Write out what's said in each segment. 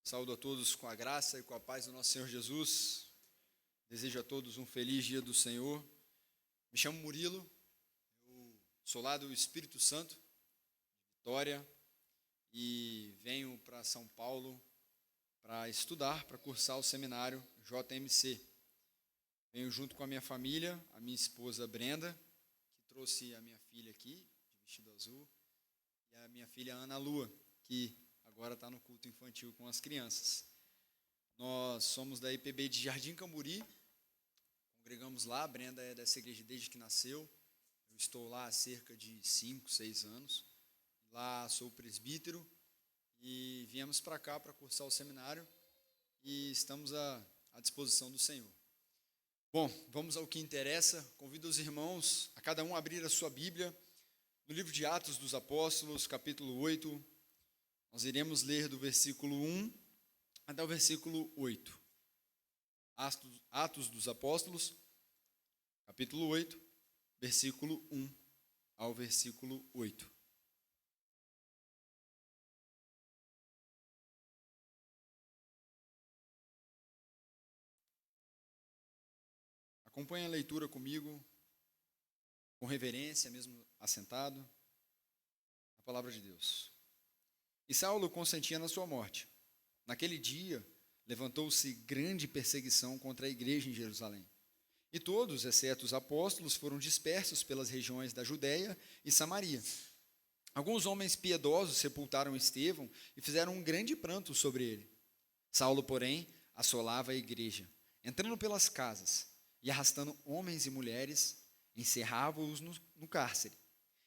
Saúdo a todos com a graça e com a paz do nosso Senhor Jesus. Desejo a todos um feliz dia do Senhor. Me chamo Murilo, eu sou lá do Espírito Santo, Vitória, e venho para São Paulo para estudar, para cursar o seminário JMC. Venho junto com a minha família, a minha esposa Brenda, que trouxe a minha filha aqui, de vestido azul, e a minha filha Ana Lua, que agora está no culto infantil com as crianças. Nós somos da IPB de Jardim Camburi, congregamos lá, a Brenda é dessa igreja desde que nasceu, eu estou lá há cerca de 5, 6 anos, lá sou presbítero e viemos para cá para cursar o seminário e estamos à disposição do Senhor. Bom, vamos ao que interessa, convido os irmãos a cada um abrir a sua Bíblia, no livro de Atos dos Apóstolos, capítulo 8, nós iremos ler do versículo 1 até o versículo 8. Atos dos Apóstolos, capítulo 8, versículo 1 ao versículo 8. Acompanhe a leitura comigo, com reverência, mesmo assentado, a palavra de Deus. E Saulo consentia na sua morte. Naquele dia, levantou-se grande perseguição contra a igreja em Jerusalém. E todos, exceto os apóstolos, foram dispersos pelas regiões da Judéia e Samaria. Alguns homens piedosos sepultaram Estevão e fizeram um grande pranto sobre ele. Saulo, porém, assolava a igreja, entrando pelas casas e arrastando homens e mulheres, encerrava-os no cárcere.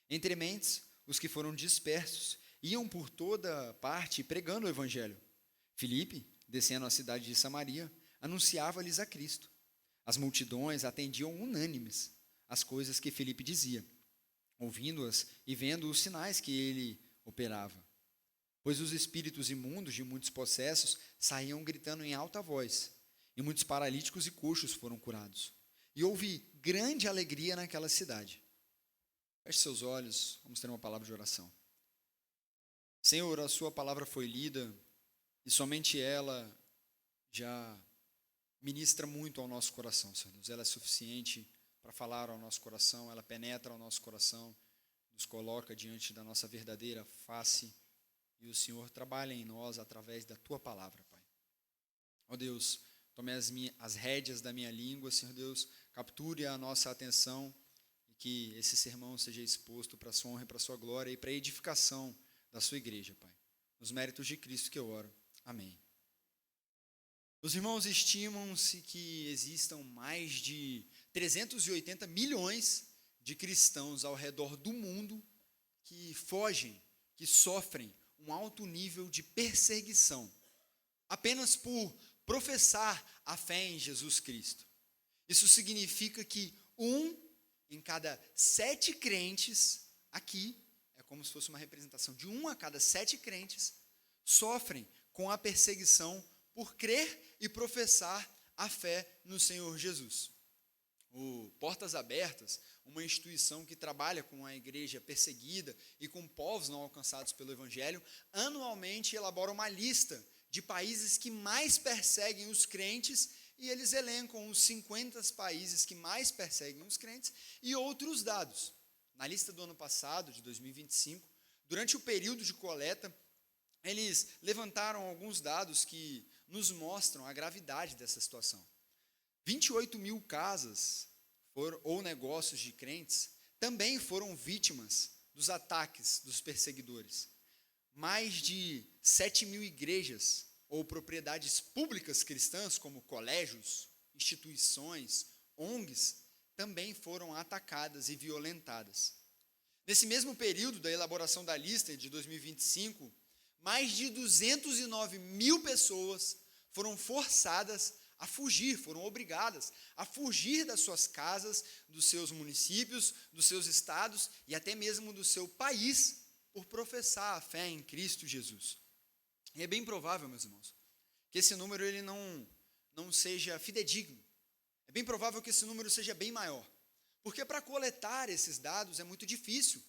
Entre mentes, os que foram dispersos iam por toda parte pregando o evangelho. Filipe, descendo à cidade de Samaria, anunciava-lhes a Cristo. As multidões atendiam unânimes às coisas que Filipe dizia, ouvindo-as e vendo os sinais que ele operava. Pois os espíritos imundos de muitos possessos saíam gritando em alta voz, e muitos paralíticos e coxos foram curados. E houve grande alegria naquela cidade. Feche seus olhos, vamos ter uma palavra de oração. Senhor, a sua palavra foi lida e somente ela já ministra muito ao nosso coração, Senhor Deus. Ela é suficiente para falar ao nosso coração, ela penetra ao nosso coração, nos coloca diante da nossa verdadeira face e o Senhor trabalha em nós através da tua palavra, Pai. Ó Deus, tome as rédeas da minha língua, Senhor Deus, capture a nossa atenção e que esse sermão seja exposto para a sua honra e para a sua glória e para a edificação da sua igreja, Pai. Nos méritos de Cristo que eu oro. Amém. Os irmãos estimam-se que existam mais de 380 milhões de cristãos ao redor do mundo que fogem, que sofrem um alto nível de perseguição, apenas por professar a fé em Jesus Cristo. Isso significa que 1 em cada 7 crentes aqui, como se fosse uma representação de 1 a cada 7 crentes, sofrem com a perseguição por crer e professar a fé no Senhor Jesus. O Portas Abertas, uma instituição que trabalha com a igreja perseguida e com povos não alcançados pelo Evangelho, anualmente elabora uma lista de países que mais perseguem os crentes e eles elencam os 50 países que mais perseguem os crentes e outros dados. Na lista do ano passado, de 2025, durante o período de coleta, eles levantaram alguns dados que nos mostram a gravidade dessa situação. 28 mil casas ou negócios de crentes também foram vítimas dos ataques dos perseguidores. Mais de 7 mil igrejas ou propriedades públicas cristãs, como colégios, instituições, ONGs, também foram atacadas e violentadas. Nesse mesmo período da elaboração da lista de 2025, mais de 209 mil pessoas foram forçadas a fugir, foram obrigadas a fugir das suas casas, dos seus municípios, dos seus estados e até mesmo do seu país, por professar a fé em Cristo Jesus. E é bem provável, meus irmãos, que esse número ele não seja fidedigno. É bem provável que esse número seja bem maior, porque para coletar esses dados é muito difícil.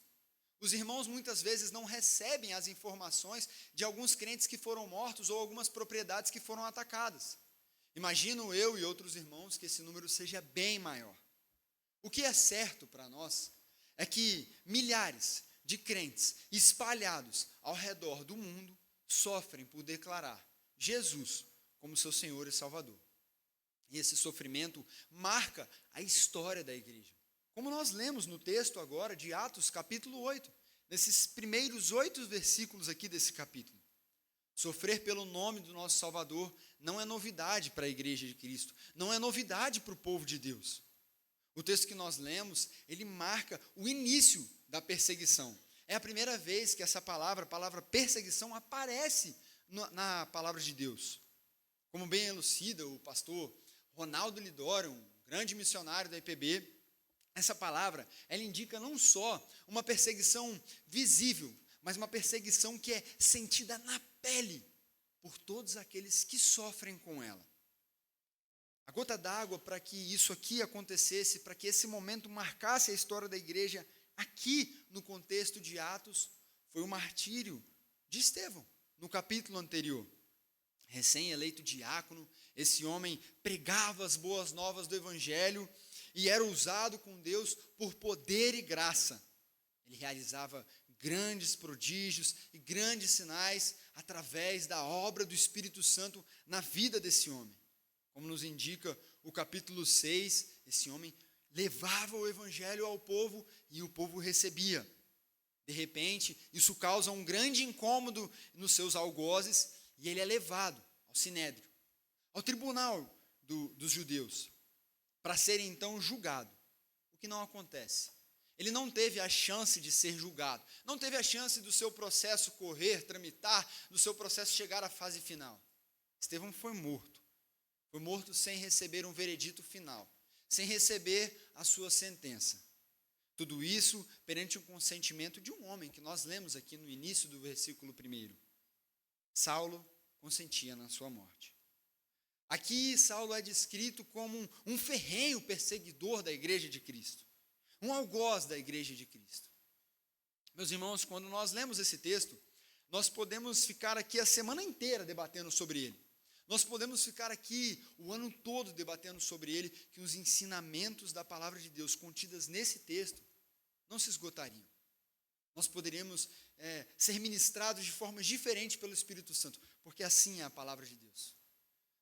Os irmãos muitas vezes não recebem as informações de alguns crentes que foram mortos ou algumas propriedades que foram atacadas. Imagino eu e outros irmãos que esse número seja bem maior. O que é certo para nós é que milhares de crentes espalhados ao redor do mundo sofrem por declarar Jesus como seu Senhor e Salvador. E esse sofrimento marca a história da igreja. Como nós lemos no texto agora de Atos capítulo 8, nesses primeiros 8 versículos aqui desse capítulo. Sofrer pelo nome do nosso Salvador não é novidade para a igreja de Cristo, não é novidade para o povo de Deus. O texto que nós lemos, ele marca o início da perseguição. É a primeira vez que essa palavra, a palavra perseguição, aparece na palavra de Deus. Como bem elucida o pastor Ronaldo Lidório, um grande missionário da IPB, essa palavra, ela indica não só uma perseguição visível, mas uma perseguição que é sentida na pele por todos aqueles que sofrem com ela. A gota d'água para que isso aqui acontecesse, para que esse momento marcasse a história da igreja aqui no contexto de Atos, foi o martírio de Estevão, no capítulo anterior. Recém-eleito diácono, esse homem pregava as boas novas do evangelho e era usado com Deus por poder e graça. Ele realizava grandes prodígios e grandes sinais através da obra do Espírito Santo na vida desse homem. Como nos indica o capítulo 6, esse homem levava o evangelho ao povo e o povo recebia. De repente, isso causa um grande incômodo nos seus algozes e ele é levado ao sinédrio, ao tribunal dos judeus, para ser então julgado. O que não acontece? Ele não teve a chance de ser julgado, não teve a chance do seu processo correr, tramitar, do seu processo chegar à fase final. Estevão foi morto sem receber um veredito final, sem receber a sua sentença. Tudo isso perante o consentimento de um homem, que nós lemos aqui no início do versículo 1. Saulo consentia na sua morte. Aqui Saulo é descrito como um ferrenho perseguidor da igreja de Cristo, um algoz da igreja de Cristo. Meus irmãos, quando nós lemos esse texto, nós podemos ficar aqui a semana inteira debatendo sobre ele. Nós podemos ficar aqui o ano todo debatendo sobre ele, que os ensinamentos da palavra de Deus contidas nesse texto não se esgotariam. Nós poderíamos ser ministrados de formas diferentes pelo Espírito Santo, porque assim é a palavra de Deus.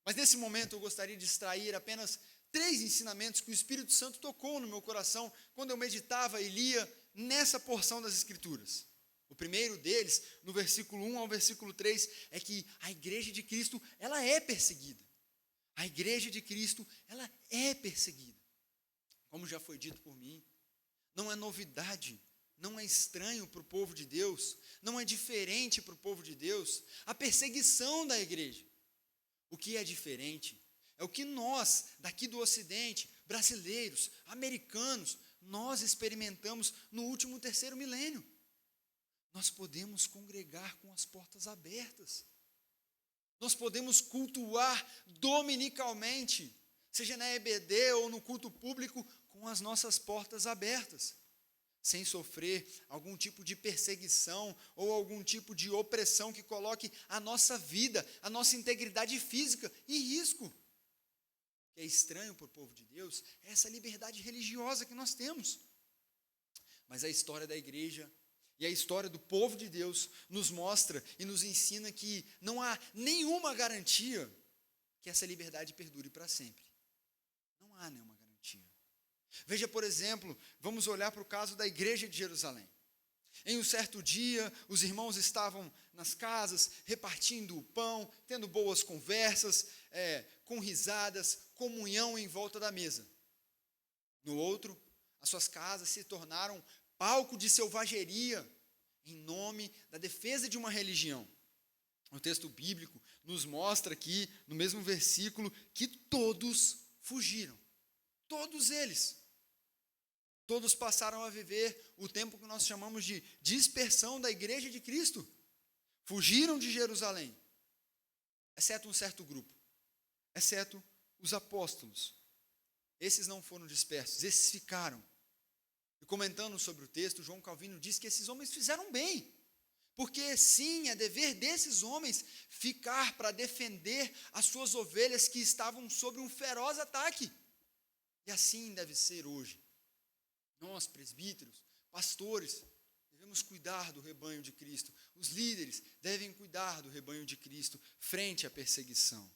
Mas nesse momento eu gostaria de extrair apenas 3 ensinamentos que o Espírito Santo tocou no meu coração quando eu meditava e lia nessa porção das Escrituras. O primeiro deles, no versículo 1 ao versículo 3, é que a igreja de Cristo, ela é perseguida. A igreja de Cristo, ela é perseguida. Como já foi dito por mim, não é novidade, não é estranho para o povo de Deus, não é diferente para o povo de Deus a perseguição da igreja. O que é diferente é o que nós, daqui do Ocidente, brasileiros, americanos, nós experimentamos no último 3º milênio. Nós podemos congregar com as portas abertas. Nós podemos cultuar dominicalmente, seja na EBD ou no culto público, com as nossas portas abertas, sem sofrer algum tipo de perseguição ou algum tipo de opressão que coloque a nossa vida, a nossa integridade física em risco. O que é estranho para o povo de Deus é essa liberdade religiosa que nós temos. Mas a história da igreja e a história do povo de Deus nos mostra e nos ensina que não há nenhuma garantia que essa liberdade perdure para sempre. Não há nenhuma garantia. Veja, por exemplo, vamos olhar para o caso da igreja de Jerusalém. Em um certo dia, os irmãos estavam nas casas, repartindo o pão, tendo boas conversas, com risadas, comunhão em volta da mesa. No outro, as suas casas se tornaram palco de selvageria, em nome da defesa de uma religião. O texto bíblico nos mostra aqui, no mesmo versículo, que todos fugiram. Todos eles. Todos passaram a viver o tempo que nós chamamos de dispersão da igreja de Cristo. Fugiram de Jerusalém, exceto um certo grupo, exceto os apóstolos. Esses não foram dispersos, esses ficaram. E comentando sobre o texto, João Calvino diz que esses homens fizeram bem, porque sim, é dever desses homens ficar para defender as suas ovelhas que estavam sob um feroz ataque. E assim deve ser hoje. Nós, presbíteros, pastores, devemos cuidar do rebanho de Cristo. Os líderes devem cuidar do rebanho de Cristo frente à perseguição.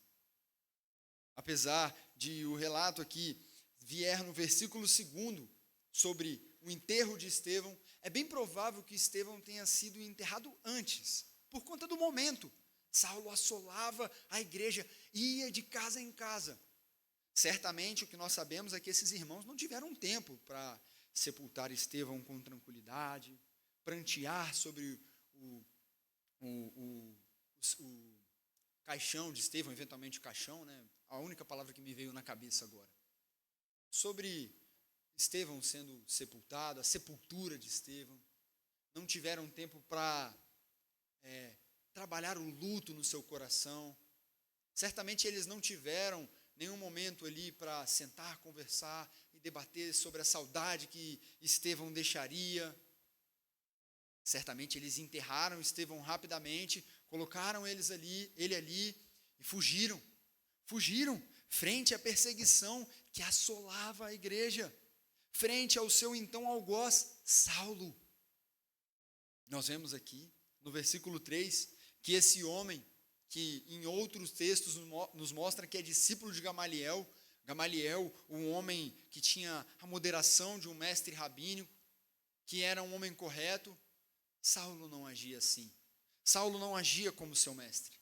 Apesar de o relato aqui vier no versículo 2 sobre o enterro de Estevão, é bem provável que Estevão tenha sido enterrado antes, por conta do momento. Saulo assolava a igreja, ia de casa em casa. Certamente o que nós sabemos é que esses irmãos não tiveram tempo para sepultar Estevão com tranquilidade, prantear sobre o caixão de Estevão, eventualmente o caixão, né? A única palavra que me veio na cabeça agora. Sobre Estevão sendo sepultado, a sepultura de Estevão. Não tiveram tempo para trabalhar o luto no seu coração. Certamente eles não tiveram nenhum momento ali para sentar, conversar e debater sobre a saudade que Estevão deixaria. Certamente eles enterraram Estevão rapidamente, colocaram ele ali e fugiram. Fugiram frente à perseguição que assolava a igreja, frente ao seu então algoz, Saulo. Nós vemos aqui, no versículo 3, que esse homem, que em outros textos nos mostra que é discípulo de Gamaliel, um homem que tinha a moderação de um mestre rabínico, que era um homem correto, Saulo não agia assim. Saulo não agia como seu mestre.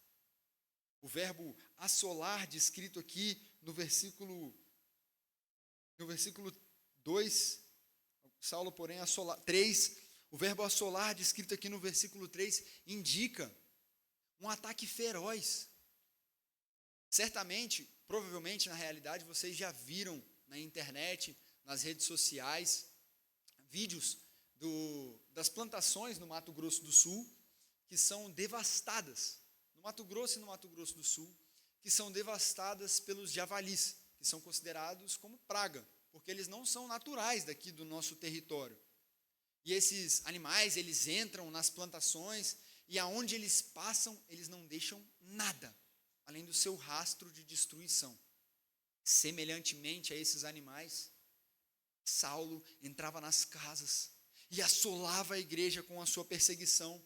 O verbo assolar, descrito aqui no versículo 2, Saulo, porém, 3, o verbo assolar, descrito aqui no versículo 3, indica um ataque feroz. Certamente, provavelmente, na realidade, vocês já viram na internet, nas redes sociais, vídeos das plantações no Mato Grosso do Sul, que são devastadas, no Mato Grosso e no Mato Grosso do Sul, que são devastadas pelos javalis, que são considerados como praga, porque eles não são naturais daqui do nosso território. E esses animais, eles entram nas plantações e aonde eles passam, eles não deixam nada, além do seu rastro de destruição. Semelhantemente a esses animais, Saulo entrava nas casas e assolava a igreja com a sua perseguição,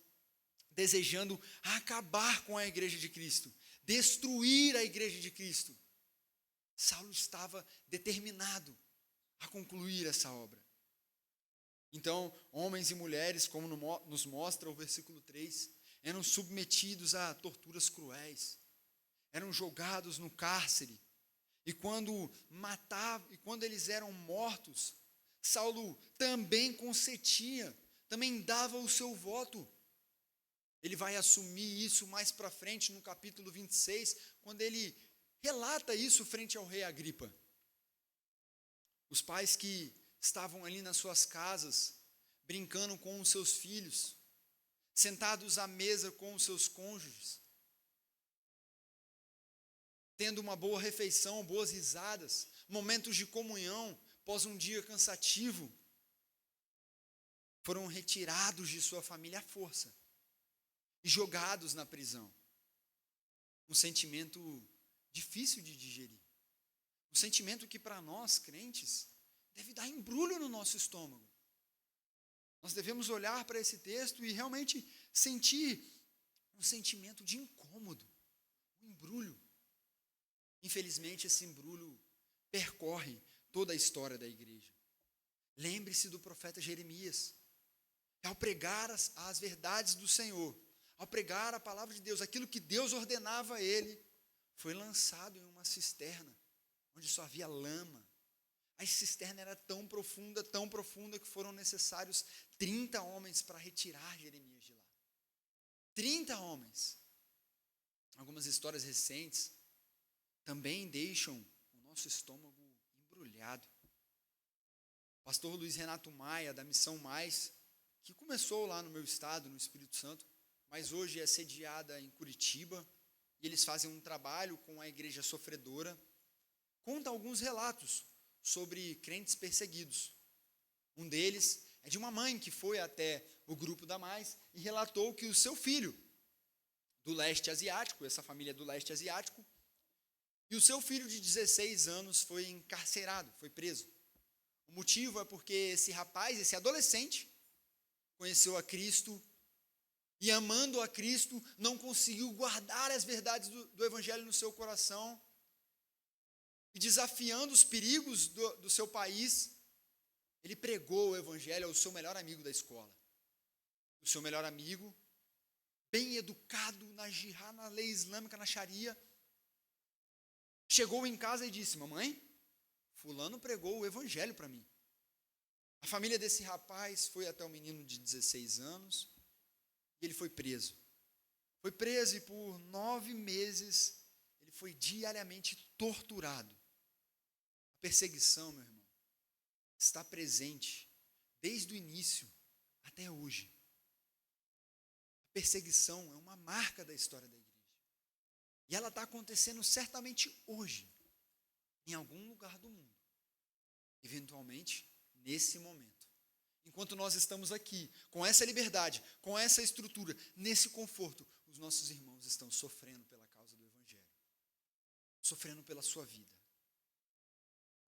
desejando acabar com a igreja de Cristo, destruir a igreja de Cristo. Saulo estava determinado a concluir essa obra. Então, homens e mulheres, como nos mostra o versículo 3, eram submetidos a torturas cruéis, eram jogados no cárcere, e quando eles eram mortos, Saulo também consentia, também dava o seu voto. Ele vai assumir isso mais para frente no capítulo 26, quando ele relata isso frente ao rei Agripa. Os pais que estavam ali nas suas casas, brincando com os seus filhos, sentados à mesa com os seus cônjuges, tendo uma boa refeição, boas risadas, momentos de comunhão, após um dia cansativo, foram retirados de sua família à força e jogados na prisão. Um sentimento difícil de digerir. Um sentimento que para nós, crentes, deve dar embrulho no nosso estômago. Nós devemos olhar para esse texto e realmente sentir um sentimento de incômodo, um embrulho. Infelizmente, esse embrulho percorre toda a história da igreja. Lembre-se do profeta Jeremias. Ao pregar as verdades do Senhor, ao pregar a palavra de Deus, aquilo que Deus ordenava a ele, foi lançado em uma cisterna, onde só havia lama. A cisterna era tão profunda, que foram necessários 30 homens para retirar Jeremias de lá. 30 homens. Algumas histórias recentes também deixam o nosso estômago embrulhado. O pastor Luiz Renato Maia, da Missão Mais, que começou lá no meu estado, no Espírito Santo, mas hoje é sediada em Curitiba, e eles fazem um trabalho com a igreja sofredora, conta alguns relatos sobre crentes perseguidos. Um deles é de uma mãe que foi até o grupo da Mais e relatou que o seu filho, do leste asiático, essa família é do leste asiático, e o seu filho de 16 anos foi encarcerado, foi preso. O motivo é porque esse rapaz, esse adolescente, conheceu a Cristo e, amando a Cristo, não conseguiu guardar as verdades do Evangelho no seu coração e, desafiando os perigos do seu país, ele pregou o Evangelho ao seu melhor amigo da escola. O seu melhor amigo, bem educado na jihad, na lei islâmica, na Sharia, chegou em casa e disse: mamãe, fulano pregou o Evangelho para mim. A família desse rapaz foi até o menino de 16 anos e ele foi preso. Foi preso e por 9 meses ele foi diariamente torturado. A perseguição, meu irmão, está presente desde o início até hoje. A perseguição é uma marca da história da igreja. E ela está acontecendo certamente hoje, em algum lugar do mundo. Eventualmente, nesse momento. Enquanto nós estamos aqui, com essa liberdade, com essa estrutura, nesse conforto, os nossos irmãos estão sofrendo pela causa do Evangelho. Sofrendo pela sua vida.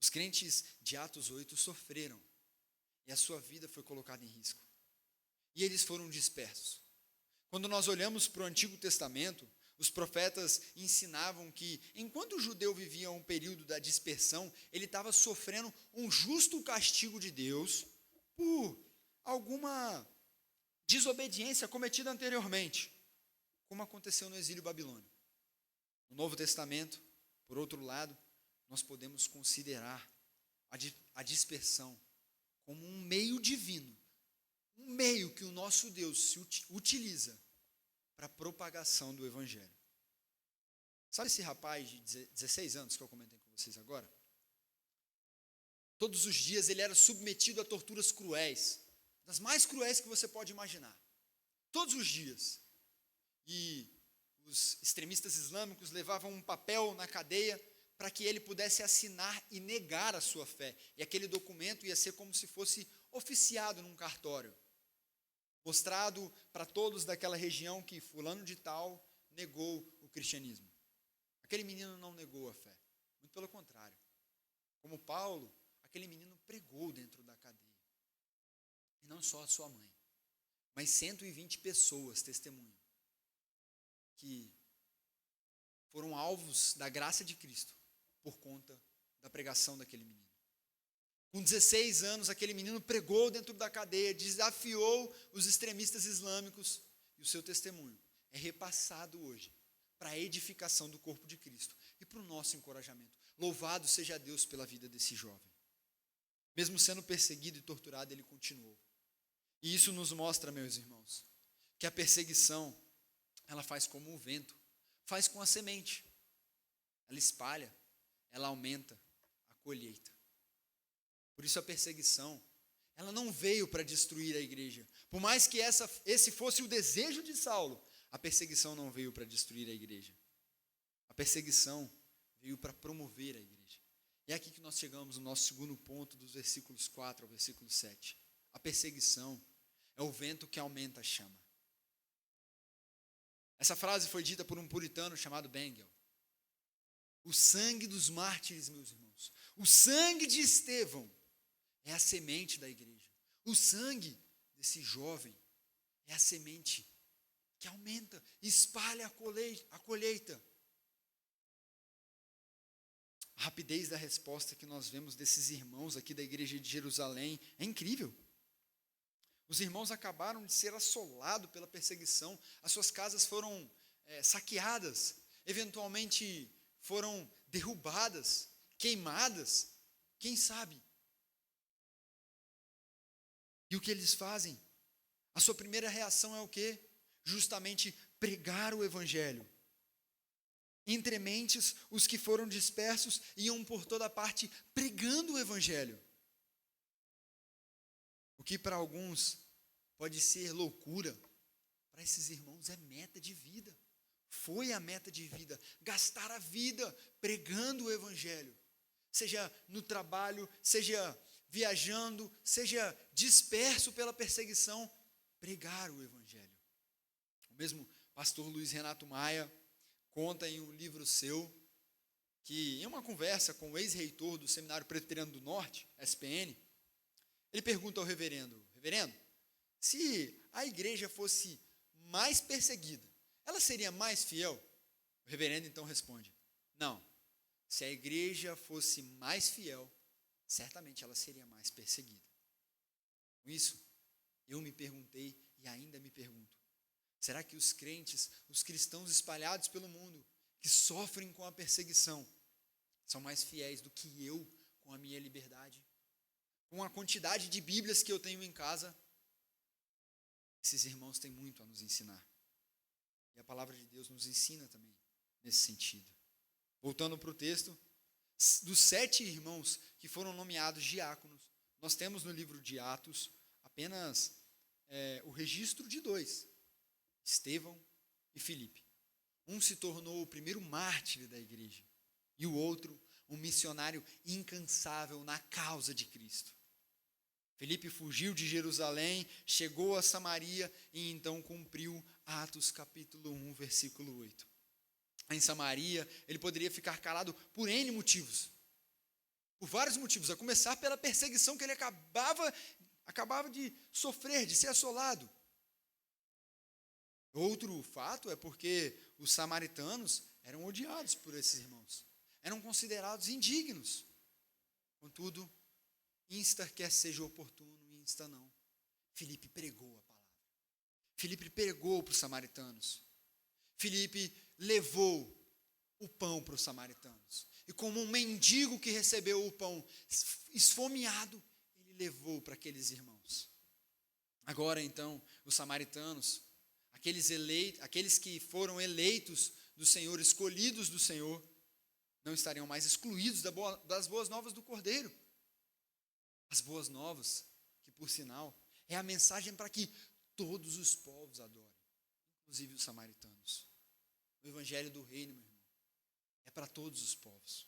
Os crentes de Atos 8 sofreram. E a sua vida foi colocada em risco. E eles foram dispersos. Quando nós olhamos para o Antigo Testamento, os profetas ensinavam que, enquanto o judeu vivia um período da dispersão, ele estava sofrendo um justo castigo de Deus por alguma desobediência cometida anteriormente, como aconteceu no exílio babilônico. No Novo Testamento, por outro lado, nós podemos considerar a dispersão como um meio divino, um meio que o nosso Deus se utiliza para a propagação do Evangelho. Sabe esse rapaz de 16 anos que eu comentei com vocês agora? Todos os dias ele era submetido a torturas cruéis, das mais cruéis que você pode imaginar. Todos os dias. E os extremistas islâmicos levavam um papel na cadeia para que ele pudesse assinar e negar a sua fé. E aquele documento ia ser como se fosse oficiado num cartório, mostrado para todos daquela região que fulano de tal negou o cristianismo. Aquele menino não negou a fé, muito pelo contrário. Como Paulo, aquele menino pregou dentro da cadeia. E não só a sua mãe, mas 120 pessoas testemunham que foram alvos da graça de Cristo por conta da pregação daquele menino. Com 16 anos, aquele menino pregou dentro da cadeia, desafiou os extremistas islâmicos, e o seu testemunho é repassado hoje para a edificação do corpo de Cristo e para o nosso encorajamento. Louvado seja Deus pela vida desse jovem. Mesmo sendo perseguido e torturado, ele continuou. E isso nos mostra, meus irmãos, que a perseguição, ela faz como o vento, faz com a semente. Ela espalha, ela aumenta a colheita. Por isso a perseguição, ela não veio para destruir a igreja. Por mais que esse fosse o desejo de Saulo, a perseguição não veio para destruir a igreja. A perseguição veio para promover a igreja. E é aqui que nós chegamos no nosso segundo ponto, dos versículos 4 ao versículo 7. A perseguição é o vento que aumenta a chama. Essa frase foi dita por um puritano chamado Bengel. O sangue dos mártires, meus irmãos, o sangue de Estevão é a semente da igreja. O sangue desse jovem é a semente que aumenta, espalha a colheita. A rapidez da resposta que nós vemos desses irmãos aqui da igreja de Jerusalém é incrível. Os irmãos acabaram de ser assolados pela perseguição, as suas casas foram saqueadas, eventualmente foram derrubadas, queimadas, quem sabe? E o que eles fazem? A sua primeira reação é o quê? Justamente pregar o evangelho. Entre mentes, os que foram dispersos iam por toda parte pregando o evangelho. O que para alguns pode ser loucura, para esses irmãos é meta de vida. Foi a meta de vida, gastar a vida pregando o evangelho. Seja no trabalho, seja viajando, seja disperso pela perseguição, pregar o evangelho. O mesmo pastor Luiz Renato Maia conta em um livro seu que, em uma conversa com o ex-reitor do Seminário Presbiteriano do Norte, SPN, ele pergunta ao reverendo: se a igreja fosse mais perseguida, ela seria mais fiel? O reverendo então responde: não, se a igreja fosse mais fiel, certamente ela seria mais perseguida. Com isso, eu me perguntei e ainda me pergunto: será que os crentes, os cristãos espalhados pelo mundo, que sofrem com a perseguição, são mais fiéis do que eu com a minha liberdade? Com a quantidade de Bíblias que eu tenho em casa? Esses irmãos têm muito a nos ensinar. E a palavra de Deus nos ensina também nesse sentido. Voltando para o texto, dos 7 irmãos que foram nomeados diáconos, nós temos no livro de Atos apenas o registro de 2, Estevão e Filipe. Um se tornou o primeiro mártir da igreja e o outro um missionário incansável na causa de Cristo. Filipe fugiu de Jerusalém, chegou a Samaria e então cumpriu Atos capítulo 1, versículo 8. Em Samaria, ele poderia ficar calado por N motivos, por vários motivos, a começar pela perseguição que ele acabava de sofrer, de ser assolado. Outro fato é porque os samaritanos eram odiados por esses irmãos, eram considerados indignos. Contudo, insta quer seja oportuno, insta não. Filipe pregou a palavra. Filipe pregou para os samaritanos. Filipe levou o pão para os samaritanos. E como um mendigo que recebeu o pão esfomeado, ele levou para aqueles irmãos. Agora então, os samaritanos, aqueles que foram eleitos do Senhor, escolhidos do Senhor, não estariam mais excluídos das boas novas do Cordeiro. As boas novas, que por sinal, é a mensagem para que todos os povos adorem, inclusive os samaritanos. O evangelho do reino, meu irmão, é para todos os povos.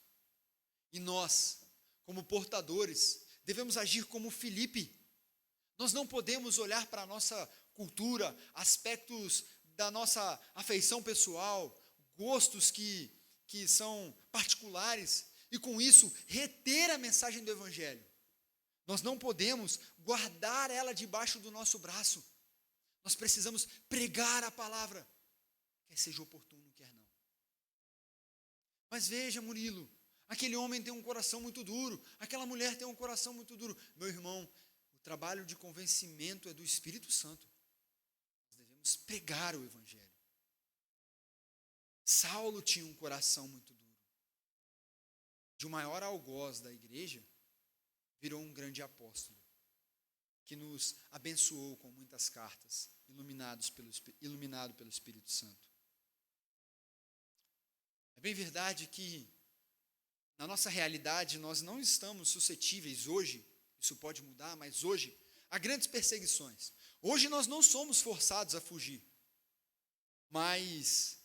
E nós, como portadores, devemos agir como Filipe. Nós não podemos olhar para a nossa cultura, aspectos da nossa afeição pessoal, gostos que são particulares, e com isso reter a mensagem do evangelho. Nós não podemos guardar ela debaixo do nosso braço. Nós precisamos pregar a palavra, quer seja oportuno, quer não. Mas veja, Murilo, aquele homem tem um coração muito duro, aquela mulher tem um coração muito duro. Meu irmão, o trabalho de convencimento é do Espírito Santo. Nós devemos pregar o evangelho. Saulo tinha um coração muito duro. De um maior algoz da igreja, virou um grande apóstolo, que nos abençoou com muitas cartas, iluminado pelo Espírito Santo. É bem verdade que, na nossa realidade, nós não estamos suscetíveis hoje, isso pode mudar, mas hoje, a grandes perseguições. Hoje nós não somos forçados a fugir, mas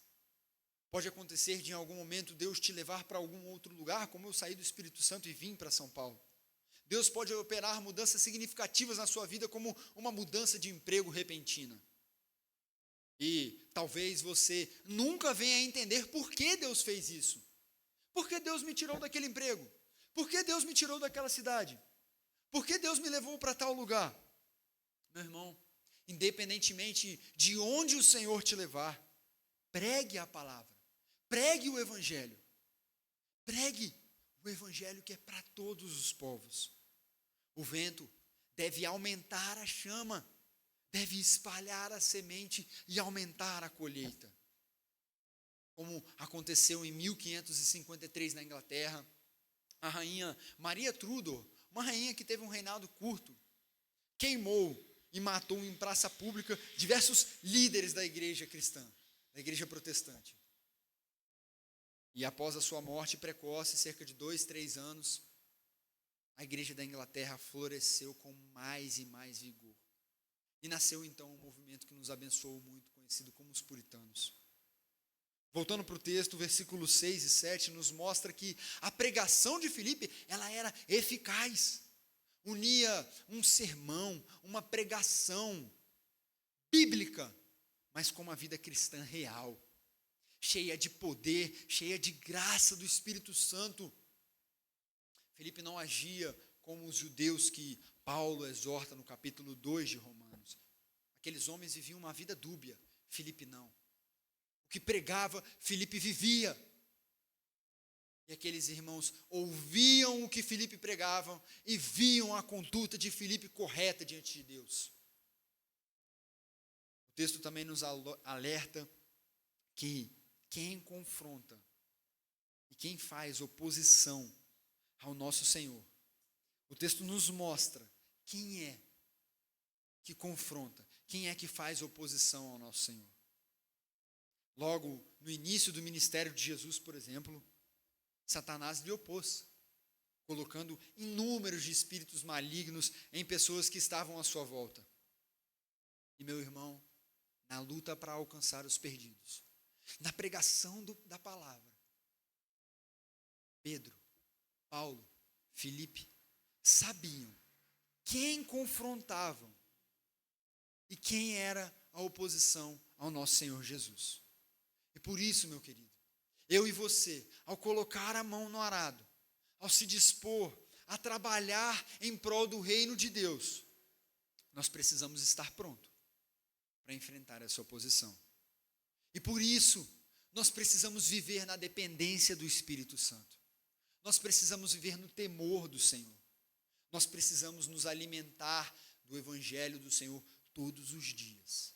pode acontecer de em algum momento Deus te levar para algum outro lugar, como eu saí do Espírito Santo e vim para São Paulo. Deus pode operar mudanças significativas na sua vida, como uma mudança de emprego repentina. E talvez você nunca venha a entender por que Deus fez isso. Por que Deus me tirou daquele emprego? Por que Deus me tirou daquela cidade? Por que Deus me levou para tal lugar? Meu irmão, independentemente de onde o Senhor te levar, pregue a palavra, pregue o evangelho. Pregue o evangelho que é para todos os povos. O vento deve aumentar a chama, deve espalhar a semente e aumentar a colheita. Como aconteceu em 1553 na Inglaterra, a rainha Maria Tudor, uma rainha que teve um reinado curto, queimou e matou em praça pública diversos líderes da igreja cristã, da igreja protestante. E após a sua morte precoce, cerca de 2, 3 anos, a igreja da Inglaterra floresceu com mais e mais vigor. E nasceu então um movimento que nos abençoou muito, conhecido como os puritanos. Voltando para o texto, versículos 6 e 7 nos mostra que a pregação de Filipe, ela era eficaz. unia um sermão, uma pregação bíblica, mas com uma vida cristã real, cheia de poder, cheia de graça do Espírito Santo. Filipe não agia como os judeus que Paulo exorta no capítulo 2 de Romanos. Aqueles homens viviam uma vida dúbia, Filipe não. O que pregava, Filipe vivia. E aqueles irmãos ouviam o que Filipe pregava e viam a conduta de Filipe correta diante de Deus. O texto também nos alerta que quem confronta e quem faz oposição ao nosso Senhor, o texto nos mostra quem é que confronta, quem é que faz oposição ao nosso Senhor. Logo, no início do ministério de Jesus, por exemplo, Satanás lhe opôs, colocando inúmeros de espíritos malignos em pessoas que estavam à sua volta. E meu irmão, na luta para alcançar os perdidos, na pregação da palavra, Pedro, Paulo, Filipe, sabiam quem confrontavam e quem era a oposição ao nosso Senhor Jesus. E por isso, meu querido, eu e você, ao colocar a mão no arado, ao se dispor a trabalhar em prol do reino de Deus, nós precisamos estar prontos para enfrentar essa oposição. E por isso, nós precisamos viver na dependência do Espírito Santo. Nós precisamos viver no temor do Senhor. Nós precisamos nos alimentar do Evangelho do Senhor todos os dias.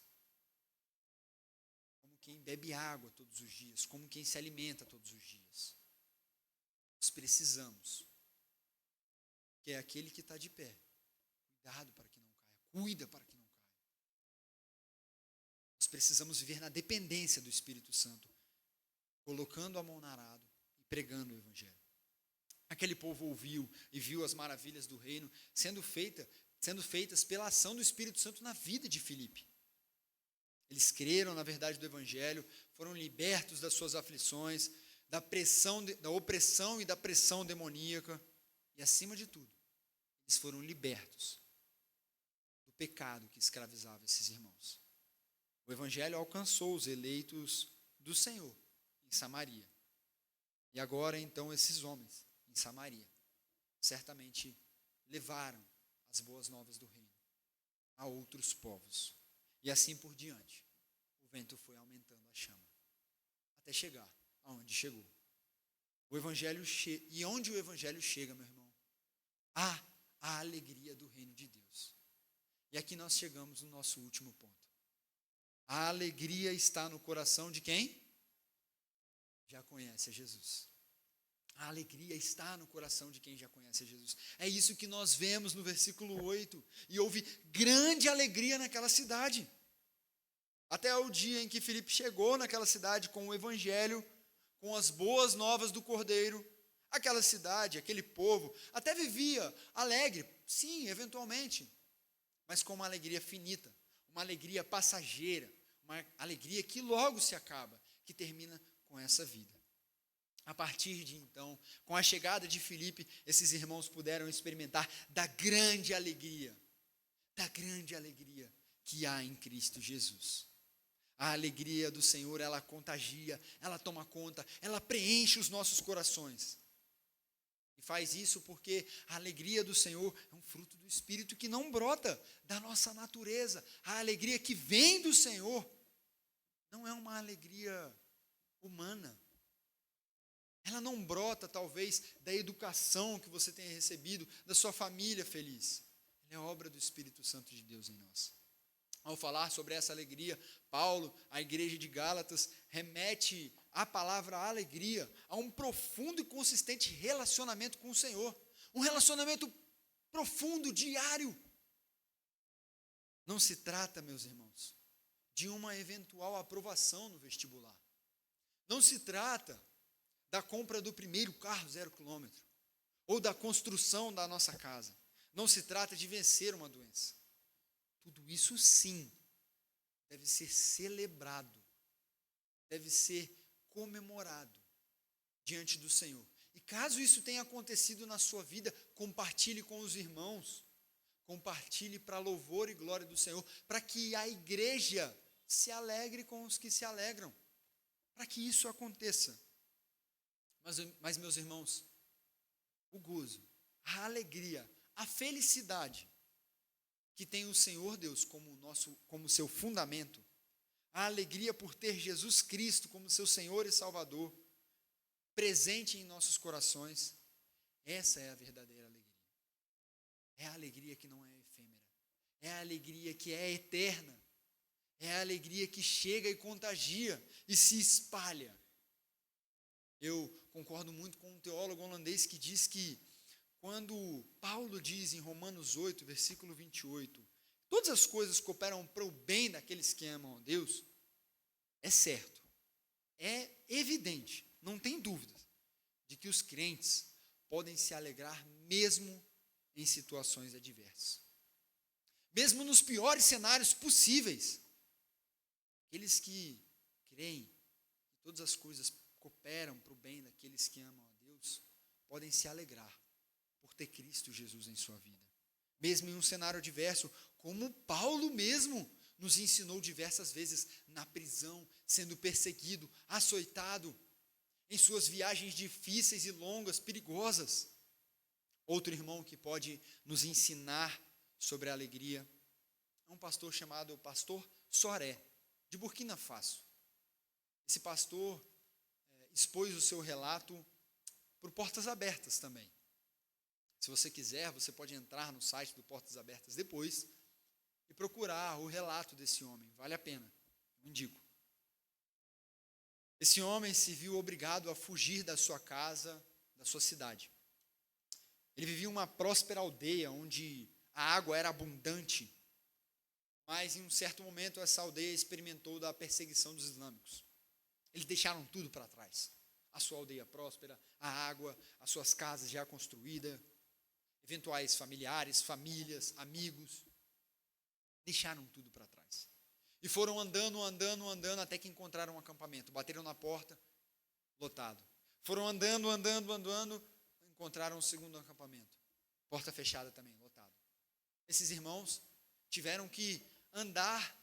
Como quem bebe água todos os dias, como quem se alimenta todos os dias. Nós precisamos, que é aquele que está de pé, cuidado para que não caia, cuida para que não caia. Nós precisamos viver na dependência do Espírito Santo, colocando a mão no arado e pregando o Evangelho. Aquele povo ouviu e viu as maravilhas do reino sendo feitas pela ação do Espírito Santo na vida de Filipe. Eles creram na verdade do Evangelho, foram libertos das suas aflições, da opressão e da pressão demoníaca, e acima de tudo, eles foram libertos do pecado que escravizava esses irmãos. O Evangelho alcançou os eleitos do Senhor em Samaria. E agora, então, esses homens em Samaria certamente levaram as boas novas do reino a outros povos. E assim por diante, o vento foi aumentando a chama, até chegar aonde chegou. O Evangelho e onde o Evangelho chega, meu irmão, há a alegria do reino de Deus. E aqui nós chegamos no nosso último ponto. A alegria está no coração de quem? Já conhece a Jesus. A alegria está no coração de quem já conhece a Jesus. É isso que nós vemos no versículo 8. E houve grande alegria naquela cidade. Até o dia em que Filipe chegou naquela cidade com o Evangelho, com as boas novas do Cordeiro. Aquela cidade, aquele povo, até vivia alegre, sim, eventualmente, mas com uma alegria finita, uma alegria passageira, uma alegria que logo se acaba, que termina com essa vida. A partir de então, com a chegada de Filipe, esses irmãos puderam experimentar da grande alegria que há em Cristo Jesus. A alegria do Senhor, ela contagia, ela toma conta, ela preenche os nossos corações. E faz isso porque a alegria do Senhor é um fruto do Espírito que não brota da nossa natureza. A alegria que vem do Senhor não é uma alegria humana. Ela não brota, talvez, da educação que você tenha recebido, da sua família feliz. Ela é obra do Espírito Santo de Deus em nós. Ao falar sobre essa alegria, Paulo, à igreja de Gálatas, remete a palavra alegria a um profundo e consistente relacionamento com o Senhor. Um relacionamento profundo, diário. Não se trata, meus irmãos, de uma eventual aprovação no vestibular. Não se trata da compra do primeiro carro 0 km, ou da construção da nossa casa. Não se trata de vencer uma doença. Tudo isso, sim, deve ser celebrado, deve ser comemorado diante do Senhor. E caso isso tenha acontecido na sua vida, compartilhe com os irmãos, compartilhe para louvor e glória do Senhor, para que a igreja se alegre com os que se alegram, para que isso aconteça. Mas meus irmãos, o gozo, a alegria, a felicidade que tem o Senhor Deus como seu fundamento, a alegria por ter Jesus Cristo como seu Senhor e Salvador, presente em nossos corações, essa é a verdadeira alegria. É a alegria que não é efêmera, é a alegria que é eterna, é a alegria que chega e contagia e se espalha. Eu concordo muito com um teólogo holandês que diz que quando Paulo diz em Romanos 8, versículo 28, todas as coisas cooperam para o bem daqueles que amam a Deus, é certo, é evidente, não tem dúvida, de que os crentes podem se alegrar mesmo em situações adversas. Mesmo nos piores cenários possíveis, aqueles que creem que todas as coisas cooperam para o bem daqueles que amam a Deus, podem se alegrar por ter Cristo Jesus em sua vida. Mesmo em um cenário adverso, como Paulo mesmo nos ensinou diversas vezes, na prisão, sendo perseguido, açoitado, em suas viagens difíceis e longas, perigosas. Outro irmão que pode nos ensinar sobre a alegria é um pastor chamado Pastor Soré, de Burkina Faso. Esse pastor expôs o seu relato por Portas Abertas também. Se você quiser, você pode entrar no site do Portas Abertas depois e procurar o relato desse homem. Vale a pena, eu indico. Esse homem se viu obrigado a fugir da sua casa, da sua cidade. Ele vivia em uma próspera aldeia onde a água era abundante, mas em um certo momento essa aldeia experimentou da perseguição dos islâmicos. Eles deixaram tudo para trás. A sua aldeia próspera, a água, as suas casas já construídas, eventuais familiares, famílias, amigos, deixaram tudo para trás. E foram andando até que encontraram um acampamento. Bateram na porta, lotado. Foram andando, encontraram um segundo acampamento. Porta fechada também, lotado. Esses irmãos tiveram que andar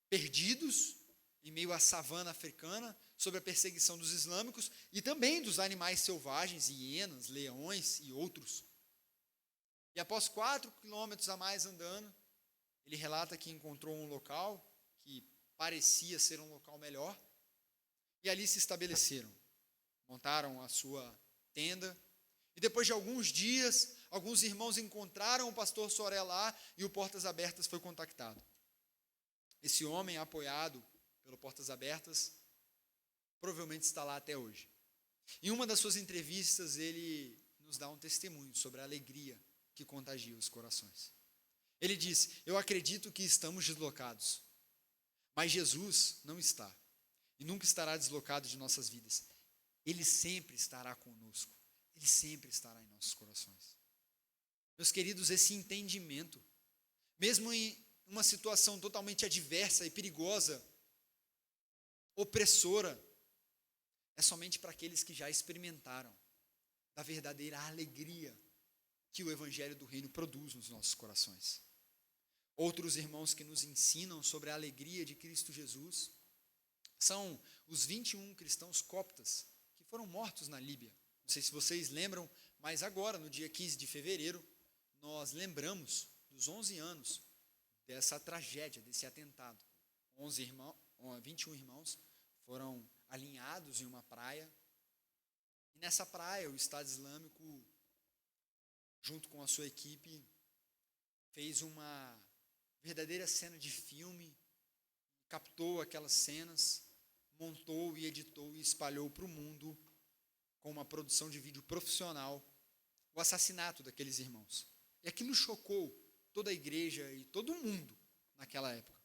perdidos em meio à savana africana, sob a perseguição dos islâmicos e também dos animais selvagens, hienas, leões e outros. E após 4 quilômetros a mais andando, ele relata que encontrou um local que parecia ser um local melhor, e ali se estabeleceram. Montaram a sua tenda, e depois de alguns dias, alguns irmãos encontraram o pastor Soré lá, e o Portas Abertas foi contactado. Esse homem, apoiado pelo Portas Abertas, provavelmente está lá até hoje. Em uma das suas entrevistas, ele nos dá um testemunho sobre a alegria que contagia os corações. Ele diz: eu acredito que estamos deslocados, mas Jesus não está, e nunca estará deslocado de nossas vidas. Ele sempre estará conosco, Ele sempre estará em nossos corações. Meus queridos, esse entendimento, mesmo em uma situação totalmente adversa e perigosa, opressora, é somente para aqueles que já experimentaram da verdadeira alegria que o Evangelho do Reino produz nos nossos corações. Outros irmãos que nos ensinam sobre a alegria de Cristo Jesus são os 21 cristãos coptas que foram mortos na Líbia. Não sei se vocês lembram, mas agora, no dia 15 de fevereiro, nós lembramos dos 11 anos dessa tragédia, desse atentado. 21 irmãos foram alinhados em uma praia, e nessa praia o Estado Islâmico, junto com a sua equipe, fez uma verdadeira cena de filme, captou aquelas cenas, montou e editou e espalhou para o mundo, com uma produção de vídeo profissional, o assassinato daqueles irmãos. E aquilo chocou toda a igreja e todo o mundo naquela época.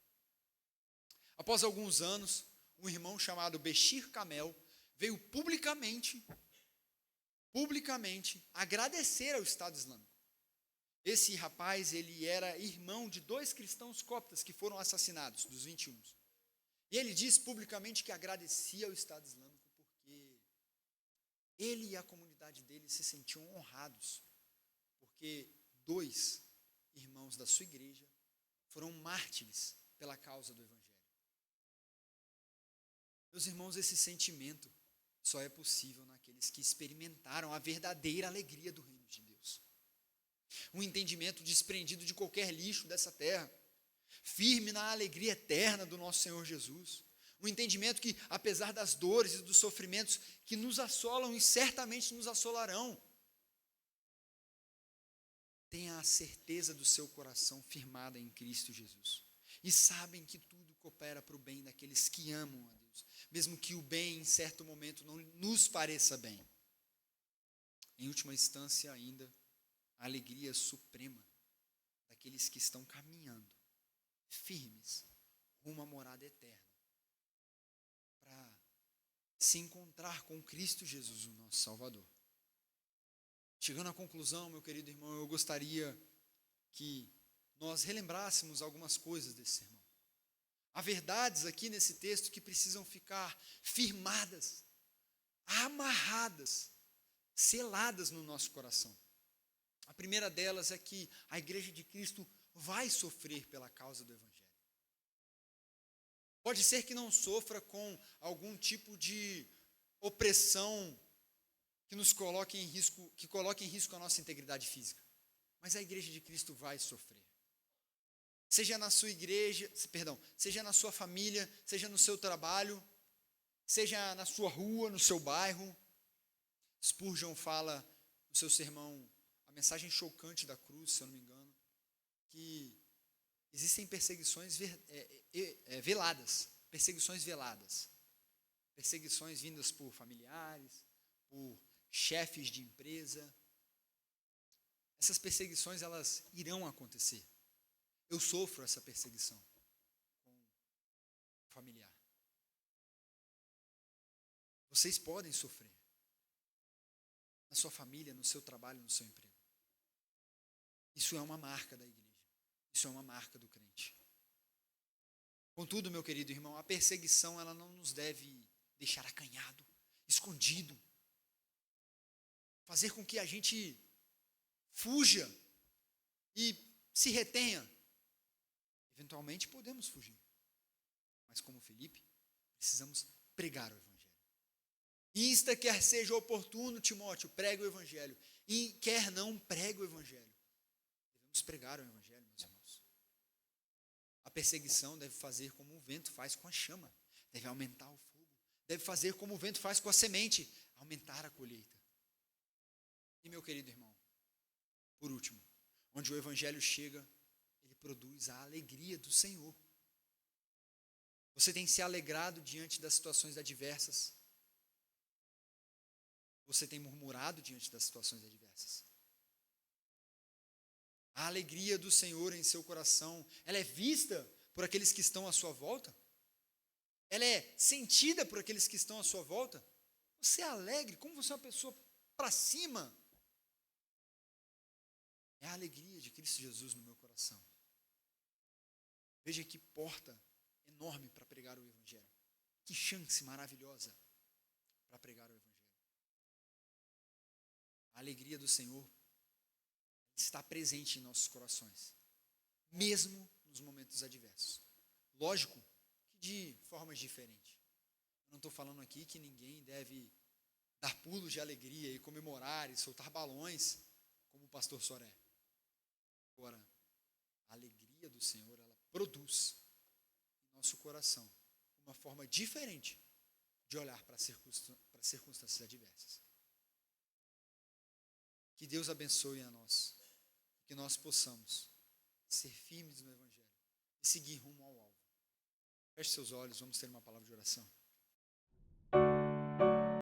Após alguns anos, um irmão chamado Beshir Kamel veio publicamente agradecer ao Estado Islâmico. Esse rapaz, ele era irmão de 2 cristãos coptas que foram assassinados, dos 21. E ele diz publicamente que agradecia ao Estado Islâmico porque Ele e a comunidade dele se sentiam honrados, porque 2 irmãos da sua igreja foram mártires pela causa do Evangelho. Meus irmãos, esse sentimento só é possível naqueles que experimentaram a verdadeira alegria do reino de Deus. Um entendimento desprendido de qualquer lixo dessa terra, firme na alegria eterna do nosso Senhor Jesus. Um entendimento que, apesar das dores e dos sofrimentos que nos assolam e certamente nos assolarão, tenha a certeza do seu coração firmada em Cristo Jesus. E sabem que tudo coopera para o bem daqueles que amam a Deus, mesmo que o bem, em certo momento, não nos pareça bem. Em última instância, ainda, a alegria suprema daqueles que estão caminhando, firmes, rumo à morada eterna, para se encontrar com Cristo Jesus, o nosso Salvador. Chegando à conclusão, meu querido irmão, eu gostaria que nós relembrássemos algumas coisas desse sermão. Há verdades aqui nesse texto que precisam ficar firmadas, amarradas, seladas no nosso coração. A primeira delas é que a igreja de Cristo vai sofrer pela causa do Evangelho. Pode ser que não sofra com algum tipo de opressão que nos coloque em risco, que coloque em risco a nossa integridade física. Mas a igreja de Cristo vai sofrer. Seja na sua igreja, seja na sua família, seja no seu trabalho, seja na sua rua, no seu bairro. Spurgeon fala no seu sermão, a mensagem chocante da cruz, se eu não me engano, que existem perseguições veladas, perseguições vindas por familiares, por chefes de empresa. Essas perseguições, elas irão acontecer. Eu sofro essa perseguição com um familiar. Vocês podem sofrer na sua família, no seu trabalho, no seu emprego. Isso é uma marca da igreja. Isso é uma marca do crente. Contudo, meu querido irmão, a perseguição, ela não nos deve deixar acanhado, escondido, fazer com que a gente fuja e se retenha. Eventualmente podemos fugir, mas como Felipe, precisamos pregar o Evangelho. Insta, quer seja oportuno, Timóteo, pregue o Evangelho. E quer não, pregue o Evangelho. Devemos pregar o Evangelho, meus irmãos. A perseguição deve fazer como o vento faz com a chama, deve aumentar o fogo, deve fazer como o vento faz com a semente, aumentar a colheita. E meu querido irmão, por último, onde o Evangelho chega, ele produz a alegria do Senhor. Você tem se alegrado diante das situações adversas? Você tem murmurado diante das situações adversas? A alegria do Senhor em seu coração, ela é vista por aqueles que estão à sua volta? Ela é sentida por aqueles que estão à sua volta? Você é alegre? Como você é uma pessoa para cima? É a alegria de Cristo Jesus no meu coração. Veja que porta enorme para pregar o Evangelho. Que chance maravilhosa para pregar o Evangelho. A alegria do Senhor está presente em nossos corações, mesmo nos momentos adversos. Lógico que de formas diferentes. Eu não estou falando aqui que ninguém deve dar pulos de alegria e comemorar e soltar balões, como o pastor Soré. Agora, a alegria do Senhor, ela produz em nosso coração uma forma diferente de olhar para circunstâncias adversas. Que Deus abençoe a nós, que nós possamos ser firmes no Evangelho e seguir rumo ao alvo. Feche seus olhos, vamos ter uma palavra de oração.